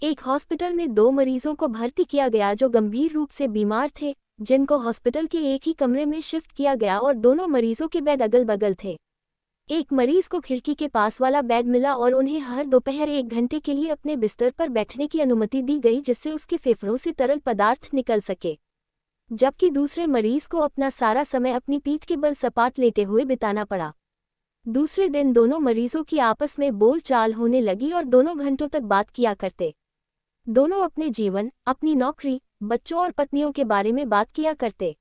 एक हॉस्पिटल में दो मरीजों को भर्ती किया गया जो गंभीर रूप से बीमार थे, जिनको हॉस्पिटल के एक ही कमरे में शिफ्ट किया गया और दोनों मरीजों के बेड अगल बगल थे। एक मरीज को खिड़की के पास वाला बेड मिला और उन्हें हर दोपहर 1 घंटे के लिए अपने बिस्तर पर बैठने की अनुमति दी गई जिससे उसके फेफड़ों से तरल पदार्थ निकल सके, जबकि दूसरे मरीज को अपना सारा समय अपनी पीठ के बल सपाट लेटे हुए बिताना पड़ा। दूसरे दिन दोनों मरीजों की आपस में बोलचाल होने लगी और दोनों घंटों तक बात किया करते। दोनों अपने जीवन, अपनी नौकरी, बच्चों और पत्नियों के बारे में बात किया करते।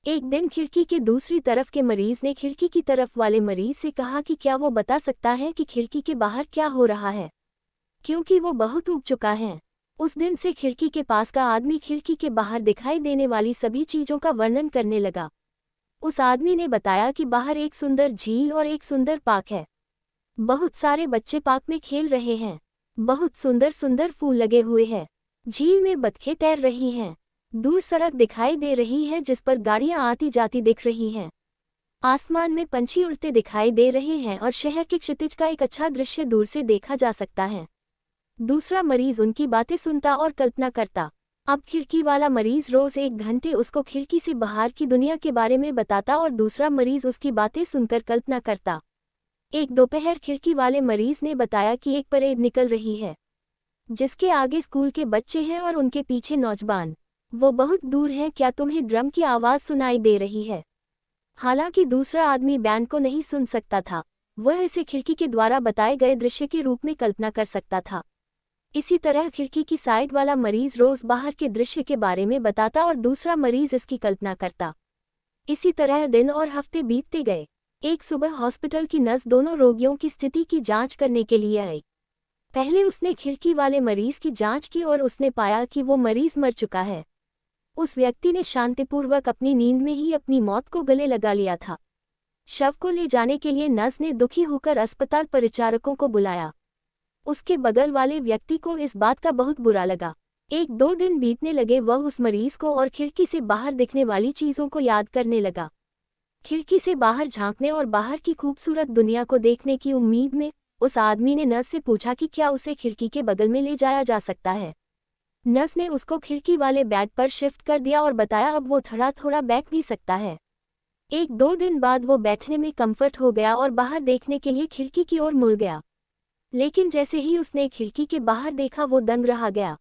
एक दिन खिड़की के दूसरी तरफ के मरीज ने खिड़की की तरफ वाले मरीज से कहा कि क्या वो बता सकता है कि खिड़की के बाहर क्या हो रहा है, क्योंकि वो बहुत ऊब चुका है। उस दिन से खिड़की के पास का आदमी खिड़की के बाहर दिखाई देने वाली सभी चीजों का वर्णन करने लगा। उस आदमी ने बताया कि बाहर एक सुंदर झील और एक सुंदर पार्क है। बहुत सारे बच्चे पार्क में खेल रहे हैं। बहुत सुंदर सुंदर फूल लगे हुए हैं। झील में बतखें तैर रही हैं। दूर सड़क दिखाई दे रही है जिस पर गाड़ियां आती जाती दिख रही हैं। आसमान में पंछी उड़ते दिखाई दे रहे हैं और शहर के क्षितिज का एक अच्छा दृश्य दूर से देखा जा सकता है। दूसरा मरीज उनकी बातें सुनता और कल्पना करता। अब खिड़की वाला मरीज रोज 1 घंटे उसको खिड़की से बाहर की दुनिया के बारे में बताता और दूसरा मरीज उसकी बातें सुनकर कल्पना करता। एक दोपहर खिड़की वाले मरीज ने बताया कि एक परेड निकल रही है, जिसके आगे स्कूल के बच्चे हैं और उनके पीछे नौजवान। वो बहुत दूर है, क्या तुम्हें ड्रम की आवाज़ सुनाई दे रही है? हालांकि दूसरा आदमी बैंड को नहीं सुन सकता था, वह इसे खिड़की के द्वारा बताए गए दृश्य के रूप में कल्पना कर सकता था। इसी तरह खिड़की की साइड वाला मरीज रोज बाहर के दृश्य के बारे में बताता और दूसरा मरीज इसकी कल्पना करता। इसी तरह दिन और हफ्ते बीतते गए। एक सुबह हॉस्पिटल की नर्स दोनों रोगियों की स्थिति की जांच करने के लिए आई। पहले उसने खिड़की वाले मरीज की जांच की और उसने पाया कि वो मरीज मर चुका है। उस व्यक्ति ने शांतिपूर्वक अपनी नींद में ही अपनी मौत को गले लगा लिया था। शव को ले जाने के लिए नर्स ने दुखी होकर अस्पताल परिचारकों को बुलाया। उसके बगल वाले व्यक्ति को इस बात का बहुत बुरा लगा। 1-2 दिन बीतने लगे, वह उस मरीज को और खिड़की से बाहर दिखने वाली चीज़ों को याद करने लगा। खिड़की से बाहर झांकने और बाहर की खूबसूरत दुनिया को देखने की उम्मीद में उस आदमी ने नर्स से पूछा कि क्या उसे खिड़की के बगल में ले जाया जा सकता है। नर्स ने उसको खिड़की वाले बेड पर शिफ्ट कर दिया और बताया अब वो थोड़ा थोड़ा बैठ भी सकता है। 1-2 दिन बाद वो बैठने में कंफर्ट हो गया और बाहर देखने के लिए खिड़की की ओर मुड़ गया। लेकिन जैसे ही उसने खिड़की के बाहर देखा वो दंग रह गया।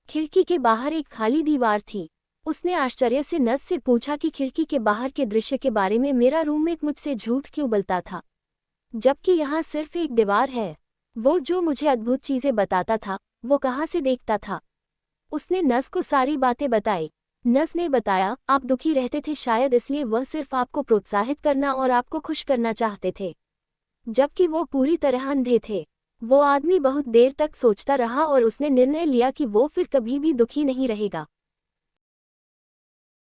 खिड़की के बाहर एक खाली दीवार थी। उसने आश्चर्य से नर्स से पूछा कि खिड़की के बाहर के दृश्य के बारे में मेरा रूममेट मुझसे झूठ क्यों बोलता था, जबकि यहाँ सिर्फ एक दीवार है। वो जो मुझे अद्भुत चीज़ें बताता था वो कहाँ से देखता था। उसने नर्स को सारी बातें बताई। नर्स ने बताया आप दुखी रहते थे, शायद इसलिए वह सिर्फ आपको प्रोत्साहित करना और आपको खुश करना चाहते थे, जबकि वो पूरी तरह अंधे थे। वो आदमी बहुत देर तक सोचता रहा और उसने निर्णय लिया कि वो फिर कभी भी दुखी नहीं रहेगा।